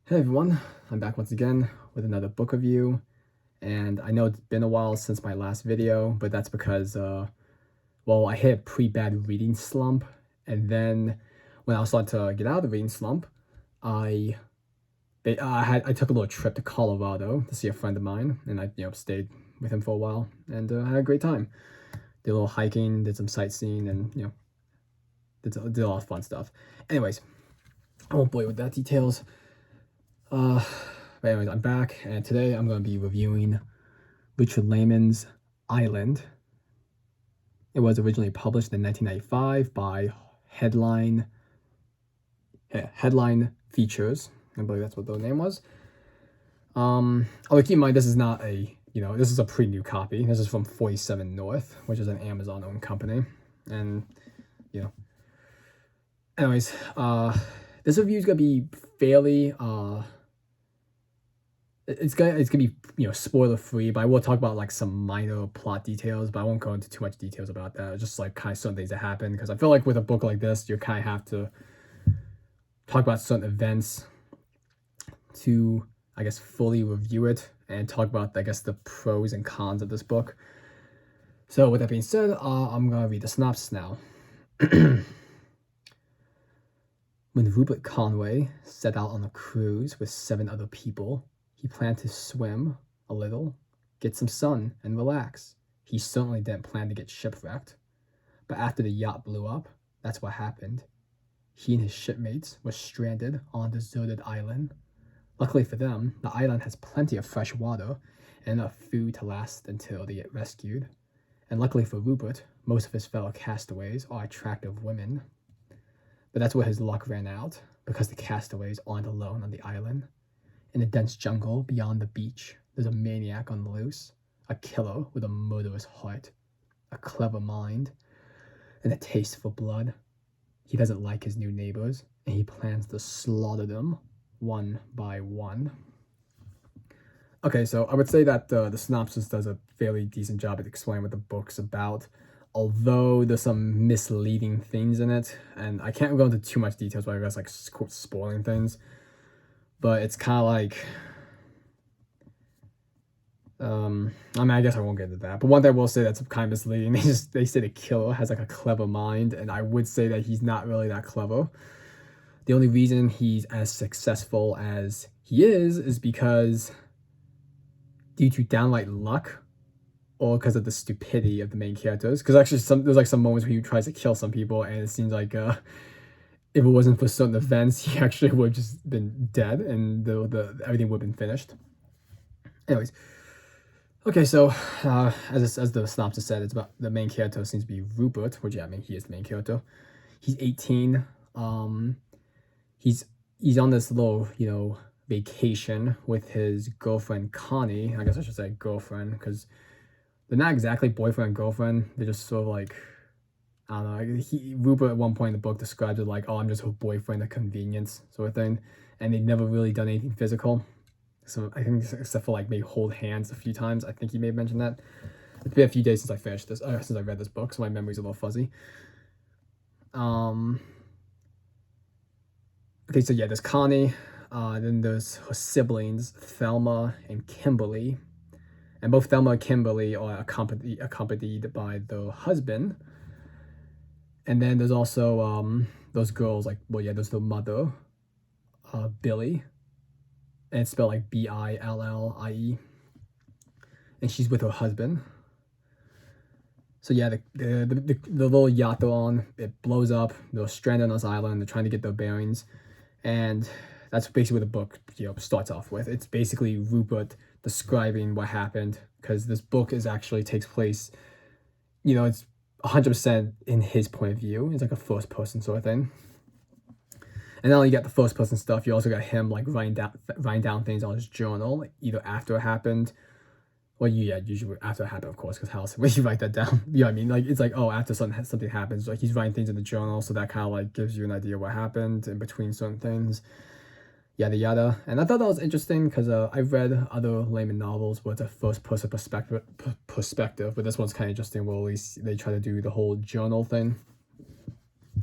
Hey everyone, I'm back once again with another book review, and I know it's been a while since my last video, but that's because, well, I hit a pretty bad reading slump, and then when I was starting to get out of the reading slump, I I took a little trip to Colorado to see a friend of mine, and I stayed with him for a while, and I had a great time. Did a little hiking, did some sightseeing, and did a lot of fun stuff. Anyways, I won't bore you with that details. Uh, but anyways, I'm back, and today I'm going to be reviewing Richard Laymon's Island. It was originally published in 1995 by Headline Features. I believe that's what the name was. Although keep in mind, this is not this is a pretty new copy. This is from 47 North, which is an Amazon-owned company. And, anyways, this review is going to be fairly, it's gonna be spoiler free, but I will talk about like some minor plot details, but I won't go into too much details about that. Just like kind of certain things that happen, because I feel like with a book like this, you kind of have to talk about certain events to, I guess, fully review it and talk about, I guess, the pros and cons of this book. So with that being said, I'm gonna read the synopsis now. When Rupert Conway set out on a cruise with 7 other people, he planned to swim a little, get some sun, and relax. He certainly didn't plan to get shipwrecked. But after the yacht blew up, that's what happened. He and his shipmates were stranded on a deserted island. Luckily for them, the island has plenty of fresh water and enough food to last until they get rescued. And luckily for Rupert, most of his fellow castaways are attractive women. But that's where his luck ran out, because the castaways aren't alone on the island. In the dense jungle beyond the beach, there's a maniac on the loose, a killer with a murderous heart, a clever mind, and a taste for blood. He doesn't like his new neighbors, and he plans to slaughter them one by one. Okay, so I would say that the synopsis does a fairly decent job at explaining what the book's about, although there's some misleading things in it, and I can't go into too much details, but I guess like quote spoiling things. But it's kind of like, I mean, I guess I won't get into that. But one thing I will say that's kind of misleading, they say the killer has like a clever mind, and I would say that he's not really that clever. The only reason he's as successful as he is because due to downright luck, or because of the stupidity of the main characters. Because actually, there's like some moments where he tries to kill some people, and it seems like if it wasn't for certain events, he actually would have just been dead, and everything would have been finished. Anyways, okay, so as the synopsis said, it's about the main character seems to be Rupert, which, yeah, I mean, he is the main character. He's 18. He's on this little vacation with his girlfriend Connie. I guess I should say girlfriend, because they're not exactly boyfriend and girlfriend. They're just sort of like, I don't know. Rupert at one point in the book described it like, oh, I'm just her boyfriend, a convenience sort of thing, and they've never really done anything physical. So I think except for like maybe hold hands a few times. I think he may have mentioned that. It's been a few days since I finished this, since I read this book, so my memory's a little fuzzy. Okay, so yeah, there's Connie. Then there's her siblings, Thelma and Kimberly. And both Thelma and Kimberly are accompanied by the husband. And then there's also those girls, like, well, yeah, there's the mother, Billy. And it's spelled like Billie. And she's with her husband. So yeah, the little yacht they're on, it blows up. They're stranded on this island. They're trying to get their bearings. And that's basically what the book starts off with. It's basically Rupert describing what happened, because this book actually takes place, it's 100% in his point of view. It's like a first person sort of thing. And not only you got the first person stuff, you also got him like writing down things on his journal, either after it happened. Well, yeah, usually after it happened, of course, because how else would you write that down? You know what I mean? Like, it's like, oh, after something happens, like he's writing things in the journal, so that kind of like gives you an idea what happened in between certain things, yada yada. And I thought that was interesting because I've read other Laymon novels where it's a first person perspective, but this one's kind of interesting. Well, at least they try to do the whole journal thing.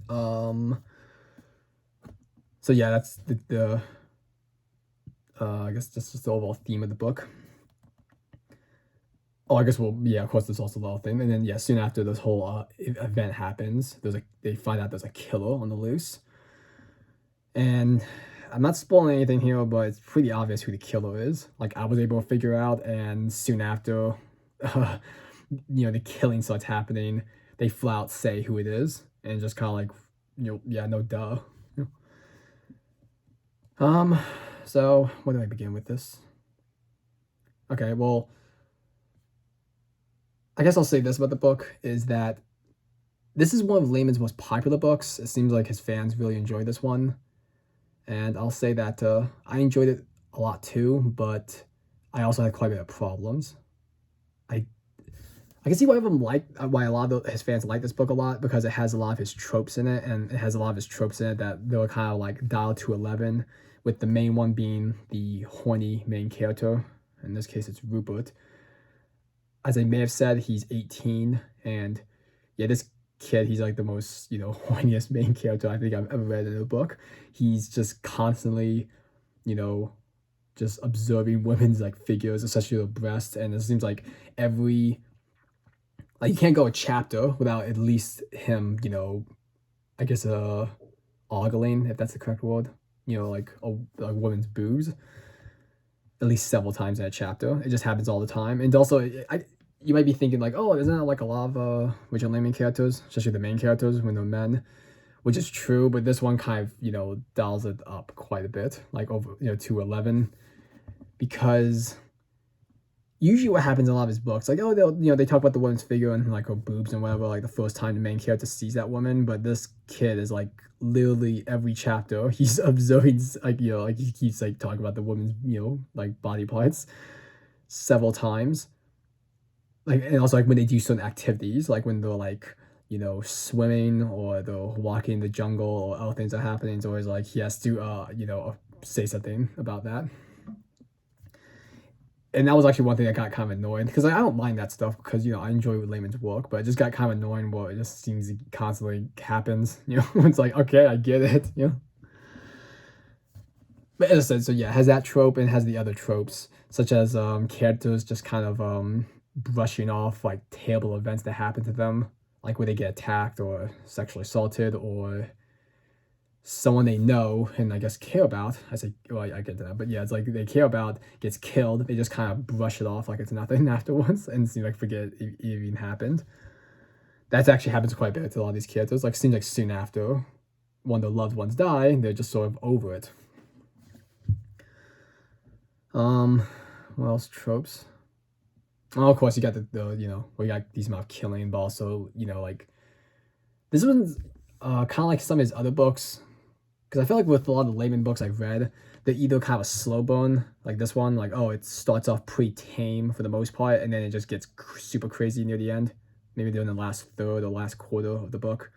So yeah, that's I guess this is the overall theme of the book. Oh, I guess yeah, of course, there's also the whole thing, and then yeah, soon after this whole event happens, they find out there's a killer on the loose, and I'm not spoiling anything here, but it's pretty obvious who the killer is. Like I was able to figure out, and soon after, uh, the killing starts happening. They flat out say who it is, and just kind of like, yeah, no duh. Um, so where do I begin with this? Okay, well, I guess I'll say this about the book is that this is one of Laymon's most popular books. It seems like his fans really enjoy this one, and I'll say that I enjoyed it a lot too, but I also had quite a bit of problems. I I can see why why a lot of his fans like this book a lot because it has a lot of his tropes in it, and it has a lot of his tropes in it that they were kind of like dialed to 11, with the main one being the horny main character. In this case, it's Rupert. As I may have said, he's 18, and yeah, this kid, he's like the most, horniest main character I think I've ever read in a book. He's just constantly, you know, just observing women's like figures, especially their breasts, and it seems like every like you can't go a chapter without at least him, I guess ogling, if that's the correct word, like a woman's boobs, at least several times in a chapter. It just happens all the time, and also you might be thinking like, oh, isn't that like a lot of Richard Laymon characters, especially the main characters when they're men, which is true, but this one kind of dials it up quite a bit, like over to 11, because usually what happens in a lot of his books, like, oh, they talk about the woman's figure and like her boobs and whatever, like the first time the main character sees that woman, but this kid is like literally every chapter he's observing, like, like he keeps like talking about the woman's, like body parts several times, like, and also like when they do certain activities, like when they're like, swimming or they're walking in the jungle or other things are happening, it's always like he has to say something about that. And that was actually one thing that got kind of annoying because like, I don't mind that stuff because I enjoy Laymon's work, but it just got kind of annoying what it just seems it constantly happens. It's like, okay, I get it. But as I said, so yeah, it has that trope and has the other tropes such as characters just kind of brushing off like terrible events that happen to them, like where they get attacked or sexually assaulted or someone they know and I guess care about. I say, well, I get to that, but yeah, it's like they care about gets killed. They just kind of brush it off like it's nothing afterwards and seem like forget it even happened. That actually happens quite a bit to a lot of these characters. Like seems like soon after one of their loved ones die, they're just sort of over it. What else tropes? Oh, of course, you got we got these about killing, but also like this one's kind of like some of his other books because I feel like with a lot of the Laymon books I've read, they're either kind of a slow burn, like this one, like, oh, it starts off pretty tame for the most part, and then it just gets super crazy near the end, maybe during the last third or last quarter of the book.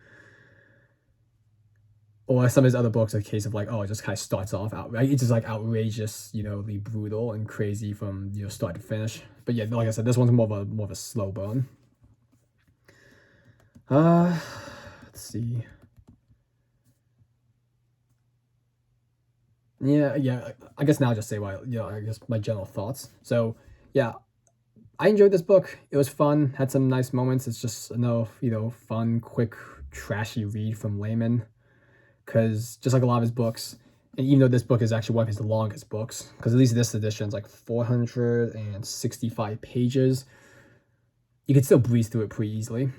Or some of his other books, a case of like, oh, it just kind of starts off it's just like outrageous, brutal and crazy from start to finish. But yeah, like I said, this one's more of a slow burn. Let's see. Yeah. I guess now I'll just say I guess my general thoughts. So, yeah, I enjoyed this book. It was fun. Had some nice moments. It's just enough, fun, quick, trashy read from Laymon. Because just like a lot of his books, and even though this book is actually one of his longest books, because at least this edition is like 465 pages, you can still breeze through it pretty easily.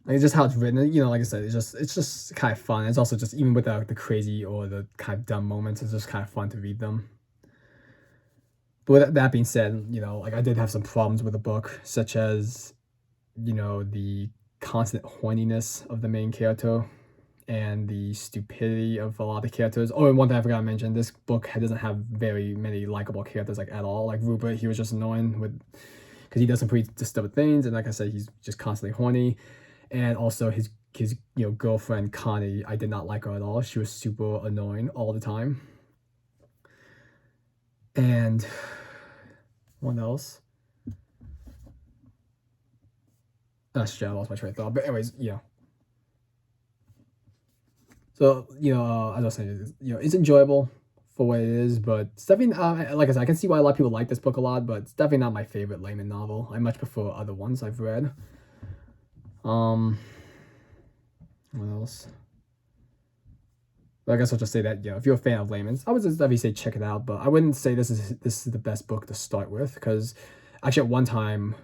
Like just how it's written, like I said, it's just kind of fun. It's also just even without the crazy or the kind of dumb moments, it's just kind of fun to read them. But with that being said, like I did have some problems with the book, such as, the constant horniness of the main character and the stupidity of a lot of the characters. Oh, and one thing I forgot to mention, this book doesn't have very many likable characters like at all. Like Rupert, he was just annoying because he does some pretty disturbing things, and like I said, he's just constantly horny. And also his girlfriend Connie, I did not like her at all. She was super annoying all the time. And what else? Oh shit, I lost my train of thought. But anyways, So, as I was saying, it's enjoyable for what it is, but it's definitely, like I said, I can see why a lot of people like this book a lot, but it's definitely not my favorite Layman novel. I much prefer other ones I've read. Um, what else? I guess I'll just say that, if you're a fan of Layman's, I would just definitely say check it out, but I wouldn't say this is the best book to start with, because actually at one time,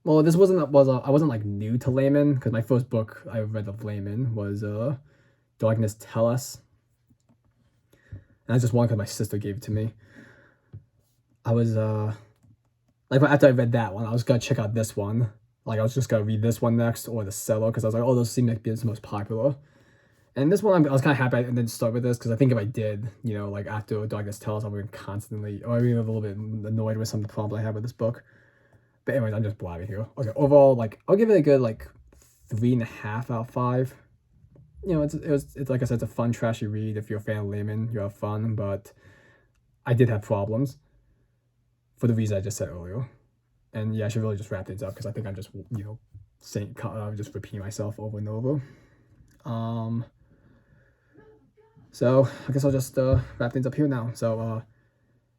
well, this I wasn't like new to Layman, because my first book I read of Layman was Darkness Tell Us. And that's just one because my sister gave it to me. I was like after I read that one, I was gonna check out this one. Like I was just gonna read this one next or the Cello, because I was like, oh, those seem to be the most popular. And this one, I was kind of happy I didn't start with this, because I think if I did, like after Darkness Tell Us, I would have been constantly, or I'd be a little bit annoyed with some of the problems I have with this book. But anyways, I'm just blabbing here. Okay, overall, like I'll give it a good like 3.5 out of 5. It's like I said, it's a fun, trashy read. If you're a fan of Layman, you have fun. But I did have problems for the reason I just said earlier. And yeah, I should really just wrap things up, because I think I'm just saying, just repeating myself over and over. So I guess I'll just wrap things up here now. So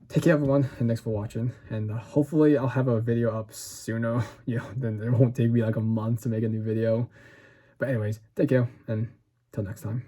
take care, everyone, and thanks for watching. And hopefully I'll have a video up sooner. Then it won't take me like a month to make a new video. But anyways, take care, and till next time.